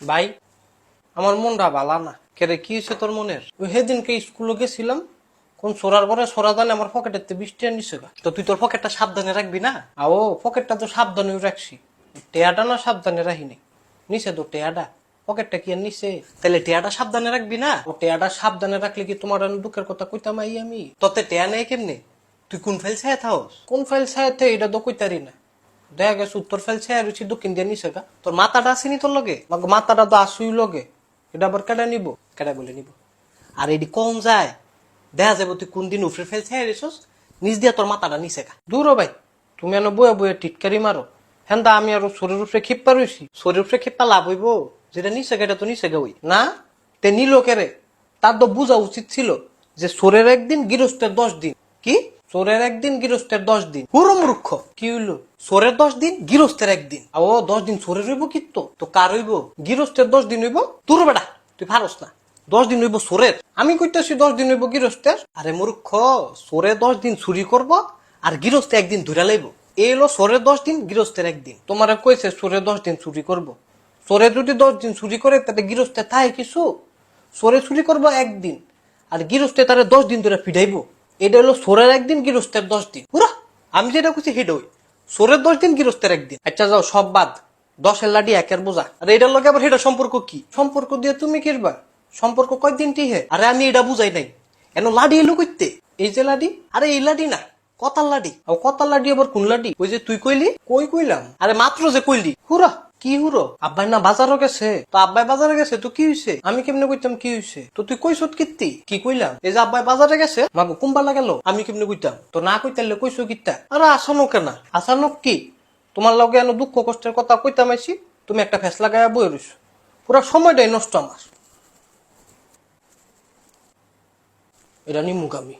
ভাই আমার মনটা ভালা না। কেরে কি হয়েছে তোর মনের? ওই সেদিনকে স্কুলে গেছিলাম, কোন সোরার পরে সোরা জানে আমার পকেটের 20 টাকা নিছে গা। তো তুই তোর পকেটটা সাবধানে রাখবি না? আও পকেটটা তো সাবধানে রাখছি, টেয়াটা না সাবধানে রাখিনি। নিচে তো টেয়াটা, পকেটটা কি আর নিচে? তাহলে টেয়াটা সাবধানে রাখবি না? ও টেয়াটা সাবধানে রাখলে কি তোমার দুঃখের কথা কইতাম আই আমি? তোতে টেয়া নেই কেমনে? তুই কোন ফাইল ছায়া থাকস? কোন ফাইল ছায়া থে এটা তো কইতারি না। দেখা গেছে উত্তর ফাইল ছায়া রয়েছি দক্ষিণ দিয়ে নিছে গা। তোর মাথাটা আসেনি তোর লগে? মাথাটা তো আসুই লগে, এটা আবার কেডা নিব? কেডা বলে নিব? আর এটি কম যায়, দেখা যাবো তুই কোন দিন উফরে ফেল ছায়া রেছস, নিজ দিয়া তোর মাথাটা নিছে গা। দূর ভাই, তুমি এনে বয়ে বয়ে টিটকারি মারো। হ্যাঁ আমি আরো শরীর উপরে খিপ্পা রয়েছি। শরীর উপরে খিপ্পা লাভ হইব? যেটা নিচে গেটা তো নিচে গা। না তে নিল কেরে? তার তো বোঝা উচিত ছিল যে সোরের একদিন গৃহস্থের 10 দিন। কি সোরের একদিন গৃহস্থের 10 দিন? পুরো মূর্খ। কি হইলো? সোরের 10 দিন গৃহস্থের একদিন। ও 10 দিন সোরের হইব কিন্তু তো কার হইব? গৃহস্থের 10 দিন হইব তোর বেটা, তুই পারস না। 10 দিন হইব সোরের, আমি কইতেছি 10 দিন হইব গৃহস্থের। আরে মূর্খ, সোরে 10 দিন চুরি করব আর গৃহস্থে একদিন ধরে লাইব। এলো সোরের 10 দিন গৃহস্থের একদিন। তোমারে কইছে সোরে 10 দিন চুরি করব। সোরে যদি 10 দিন চুরি করে তাতে গৃহস্থে থাকে কিছু? সোরে চুরি করবো একদিন আর গৃহস্থে তারা 10 দিন ধরে ফিডাইবো। এটা হলো সোরের একদিন গৃহস্থের 10 দিন পুরা। আমি যেটা করছি সেটা ওই সোরের 10 দিন গৃহস্থের একদিন। আচ্ছা যাও সব বাদ, 10-এর লাডি 1-এর বোঝা। আর এটার লগে আবার সেটা সম্পর্ক কি? সম্পর্ক দিয়ে তুমি কিরবা? সম্পর্ক কয়দিন টিহে? আরে আমি এটা বুঝাই নাই। এন লাডি এলো কইতে? এই যে লাডি, আরে এই লাডি না, কতার লাডি। ও কতার লাডি আবার কোন লাডি? ওই যে তুই কইলি। কই কইলাম? আরে মাত্র যে কইলি। হুরা কি হুরো? আব্বাই না বাজারও গেছে। তো আব্বাই বাজারে গেছে তো কি হইছে? আমি কেমনে কইতাম কি হইছে? তো তুই কইছত কিত্তি? কি কইলাম? এই যে আব্বাই বাজারে গেছে, মাগো কুম্বালা গেল, আমি কেমনে কইতাম? তো না কইতালে কইছো কিত্তা? আরে আসানো কেনা? আসানো কি? তোমার লগে এনে দুঃখ কষ্টের কথা কইতাম আইছি, তুমি একটা ফেস লাগাইয়া বই রইছো। পুরা সময়টাই নষ্ট আমার। এটা নিমুখ আমি।